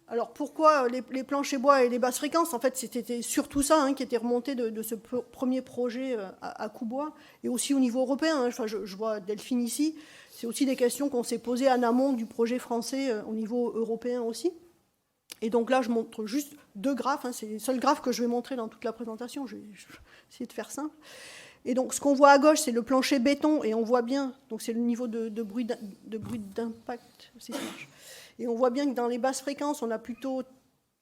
Alors pourquoi les planchers bois et les basses fréquences? En fait, c'était surtout ça qui était remonté de ce premier projet à Coubois, et aussi au niveau européen. Enfin, je vois Delphine ici. C'est aussi des questions qu'on s'est posées en amont du projet français au niveau européen aussi. Et donc là, je montre juste 2 graphes. C'est les seuls graphes que je vais montrer dans toute la présentation. Je vais essayer de faire simple. Et donc, ce qu'on voit à gauche, c'est le plancher béton, et on voit bien, donc c'est le niveau de bruit d'impact. Et on voit bien que dans les basses fréquences, on a plutôt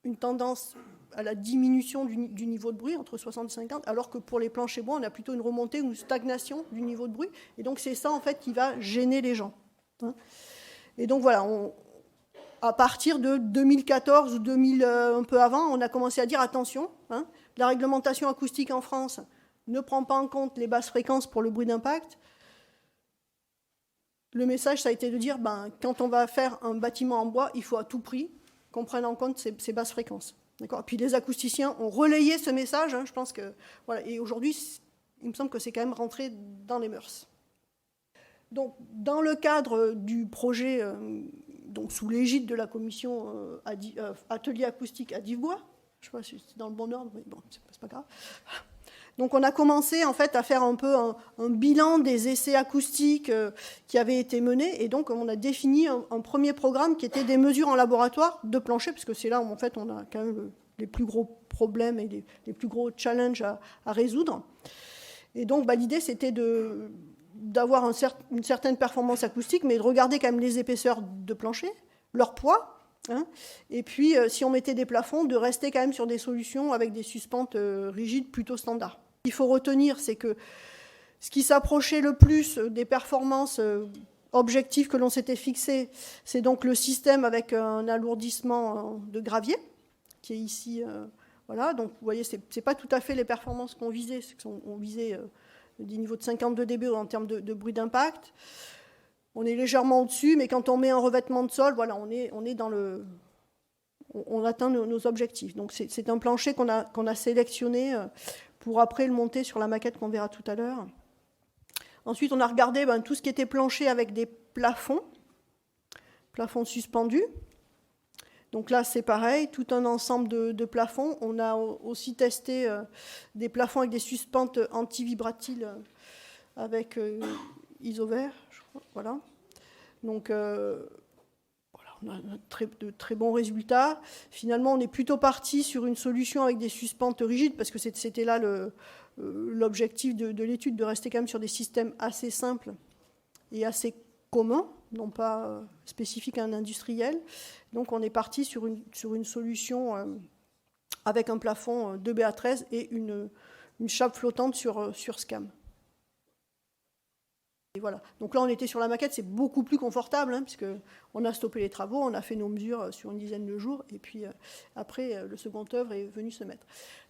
une tendance à la diminution du niveau de bruit, entre 60 et 50, alors que pour les planchers bois, on a plutôt une remontée ou une stagnation du niveau de bruit. Et donc, c'est ça, en fait, qui va gêner les gens. Et donc, voilà, à partir de 2014 ou 2000, un peu avant, on a commencé à dire, attention, la réglementation acoustique en France ne prend pas en compte les basses fréquences pour le bruit d'impact. Le message, ça a été de dire, quand on va faire un bâtiment en bois, il faut à tout prix qu'on prenne en compte ces basses fréquences. D'accord ? Puis les acousticiens ont relayé ce message, je pense que... Voilà, et aujourd'hui, il me semble que c'est quand même rentré dans les mœurs. Donc, dans le cadre du projet, donc sous l'égide de la commission Atelier acoustique à Dives-Bois, je ne sais pas si c'est dans le bon ordre, mais bon, c'est pas grave. Donc on a commencé en fait à faire un peu un bilan des essais acoustiques qui avaient été menés, et donc on a défini un premier programme qui était des mesures en laboratoire de plancher, parce que c'est là où en fait on a quand même les plus gros problèmes et les plus gros challenges à résoudre. Et donc l'idée c'était d'avoir une certaine performance acoustique, mais de regarder quand même les épaisseurs de plancher, leur poids, et puis si on mettait des plafonds, de rester quand même sur des solutions avec des suspentes rigides plutôt standards. Ce qu'il faut retenir, c'est que ce qui s'approchait le plus des performances objectives que l'on s'était fixées, c'est donc le système avec un alourdissement de gravier, qui est ici. Voilà, donc vous voyez, c'est pas tout à fait les performances qu'on visait. On visait des niveaux de 52 dB en termes de bruit d'impact. On est légèrement au-dessus, mais quand on met un revêtement de sol, voilà, on est dans le... On atteint nos objectifs. Donc c'est un plancher qu'on a sélectionné pour après le monter sur la maquette qu'on verra tout à l'heure. Ensuite, on a regardé tout ce qui était plancher avec des plafonds suspendus. Donc là, c'est pareil, tout un ensemble de plafonds. On a aussi testé des plafonds avec des suspentes anti-vibratiles avec Isover, je crois. Voilà. Donc, on a de très bons résultats. Finalement, on est plutôt parti sur une solution avec des suspentes rigides, parce que c'était là l'objectif de l'étude, de rester quand même sur des systèmes assez simples et assez communs, non pas spécifiques à un industriel. Donc on est parti sur une solution avec un plafond 2BA13 et une chape flottante sur SCAM. Et voilà. Donc là, on était sur la maquette, c'est beaucoup plus confortable, puisqu'on a stoppé les travaux, on a fait nos mesures sur une dizaine de jours, et puis après, le second œuvre est venu se mettre.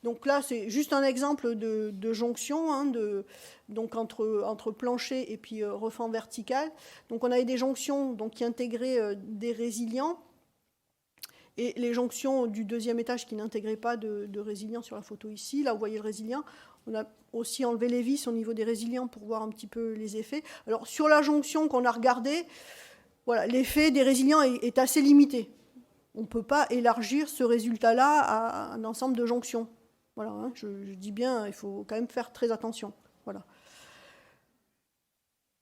Donc là, c'est juste un exemple de jonction, donc entre plancher et puis refend vertical. Donc on avait des jonctions qui intégraient des résilients, et les jonctions du deuxième étage qui n'intégraient pas de résilient sur la photo ici. Là, vous voyez le résilient. On a aussi enlevé les vis au niveau des résilients pour voir un petit peu les effets. Alors, sur la jonction qu'on a regardée, voilà, l'effet des résilients est assez limité. On ne peut pas élargir ce résultat-là à un ensemble de jonctions. Voilà, je dis bien, il faut quand même faire très attention. Voilà.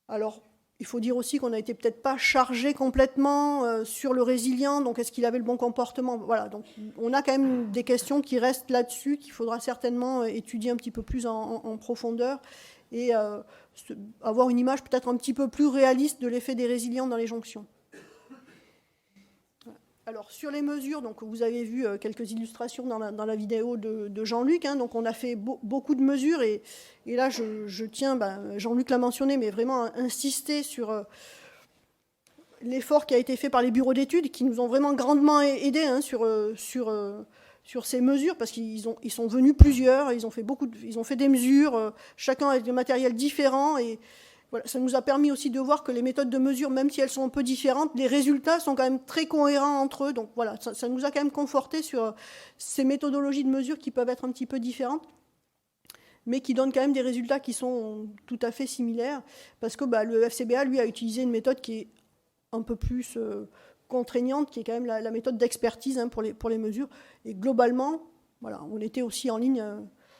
Alors, il faut dire aussi qu'on n'a été peut-être pas chargé complètement sur le résilient, donc est-ce qu'il avait le bon comportement? Voilà, donc on a quand même des questions qui restent là-dessus, qu'il faudra certainement étudier un petit peu plus en profondeur, et avoir une image peut-être un petit peu plus réaliste de l'effet des résilients dans les jonctions. Alors, sur les mesures, donc, vous avez vu quelques illustrations dans la vidéo de Jean-Luc. Donc, on a fait beaucoup de mesures. Et là, je tiens, Jean-Luc l'a mentionné, mais vraiment insister sur l'effort qui a été fait par les bureaux d'études, qui nous ont vraiment grandement aidés sur ces mesures, parce qu'ils sont venus plusieurs, ils ont fait des mesures, chacun avec des matériels différents. Et voilà, ça nous a permis aussi de voir que les méthodes de mesure, même si elles sont un peu différentes, les résultats sont quand même très cohérents entre eux. Donc voilà, ça nous a quand même conforté sur ces méthodologies de mesure qui peuvent être un petit peu différentes, mais qui donnent quand même des résultats qui sont tout à fait similaires, parce que le FCBA, lui, a utilisé une méthode qui est un peu plus contraignante, qui est quand même la méthode d'expertise pour les mesures. Et globalement, voilà, on était aussi en ligne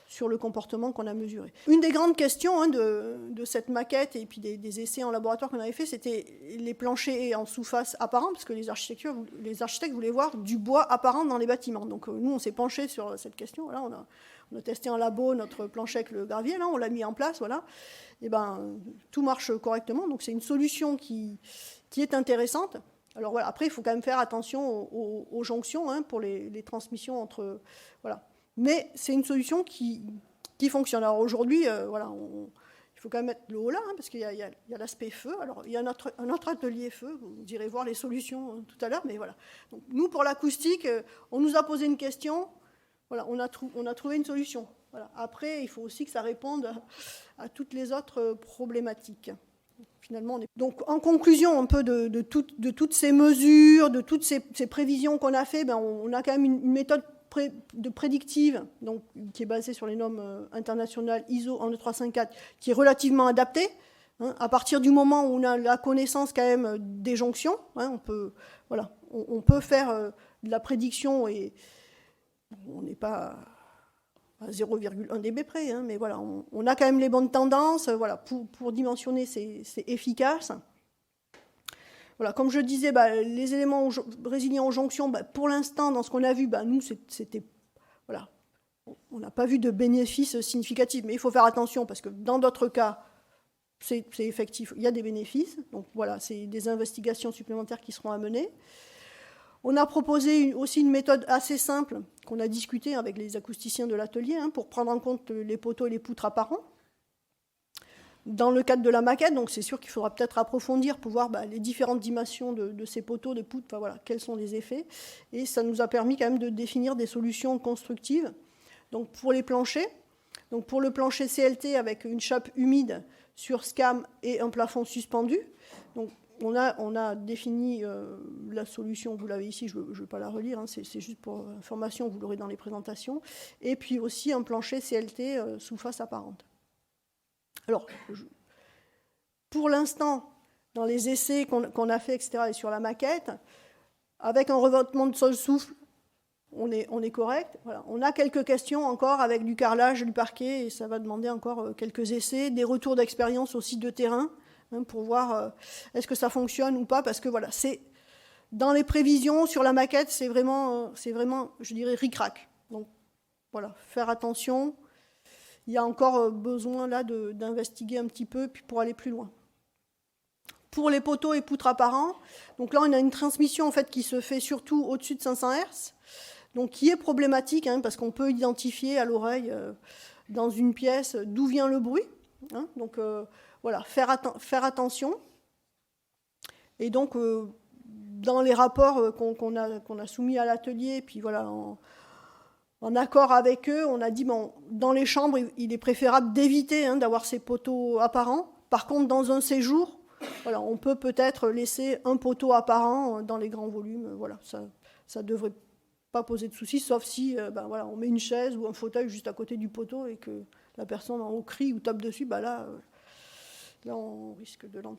sur le comportement qu'on a mesuré. Une des grandes questions de cette maquette et puis des essais en laboratoire qu'on avait fait, c'était les planchers en sous-face apparents, parce que les architectes voulaient voir du bois apparent dans les bâtiments. Donc nous, on s'est penché sur cette question. Voilà, on a testé en labo notre plancher avec le gravier, là, on l'a mis en place, voilà. Et tout marche correctement. Donc c'est une solution qui est intéressante. Alors voilà, après, il faut quand même faire attention aux jonctions pour les transmissions entre... Voilà. Mais c'est une solution qui fonctionne. Alors aujourd'hui, voilà, il faut quand même mettre le haut là, parce qu'il y a l'aspect feu. Alors il y a un autre atelier feu, vous irez voir les solutions tout à l'heure, mais voilà. Donc, nous, pour l'acoustique, on nous a posé une question, voilà, on a trouvé une solution. Voilà. Après, il faut aussi que ça réponde à toutes les autres problématiques. Finalement, donc, en conclusion un peu de toutes ces mesures, de toutes ces prévisions qu'on a fait, on a quand même une méthode prédictive, donc, qui est basée sur les normes internationales ISO 12354, qui est relativement adaptée. À partir du moment où on a la connaissance quand même des jonctions, on peut faire de la prédiction, et on n'est pas à 0,1 dB près, mais voilà, on a quand même les bonnes tendances. Voilà, pour dimensionner, c'est efficace. Voilà, comme je disais, les éléments résilients aux jonctions, pour l'instant, dans ce qu'on a vu, nous, c'était... Voilà, on n'a pas vu de bénéfices significatifs, mais il faut faire attention, parce que dans d'autres cas, c'est effectif, il y a des bénéfices. Donc voilà, c'est des investigations supplémentaires qui seront à mener. On a proposé aussi une méthode assez simple, qu'on a discutée avec les acousticiens de l'atelier, pour prendre en compte les poteaux et les poutres apparents. Dans le cadre de la maquette, donc c'est sûr qu'il faudra peut-être approfondir pour voir les différentes dimensions de ces poteaux, des poutres, voilà, quels sont les effets. Et ça nous a permis quand même de définir des solutions constructives. Donc pour les planchers, donc pour le plancher CLT avec une chape humide sur SCAM et un plafond suspendu, donc on a défini la solution, vous l'avez ici, je ne vais pas la relire, c'est juste pour information, vous l'aurez dans les présentations, et puis aussi un plancher CLT sous face apparente. Alors, pour l'instant, dans les essais qu'on a fait, etc., et sur la maquette, avec un revêtement de sol-souffle, on est correct. Voilà. On a quelques questions encore avec du carrelage, du parquet, et ça va demander encore quelques essais, des retours d'expérience aussi de terrain, pour voir est-ce que ça fonctionne ou pas, parce que voilà, c'est dans les prévisions sur la maquette, c'est vraiment, je dirais, ric-rac. Donc voilà, faire attention. Il y a encore besoin là d'investiguer un petit peu puis pour aller plus loin. Pour les poteaux et poutres apparents, donc là on a une transmission en fait qui se fait surtout au-dessus de 500 Hz, donc qui est problématique parce qu'on peut identifier à l'oreille dans une pièce d'où vient le bruit. Donc voilà, faire attention. Et donc dans les rapports qu'on a soumis à l'atelier, puis voilà, en accord avec eux, on a dit, dans les chambres, il est préférable d'éviter d'avoir ces poteaux apparents. Par contre, dans un séjour, voilà, on peut peut-être laisser un poteau apparent dans les grands volumes. Voilà, ça ne devrait pas poser de soucis, sauf si voilà, on met une chaise ou un fauteuil juste à côté du poteau et que la personne en haut crie ou tape dessus, là, on risque de l'entendre.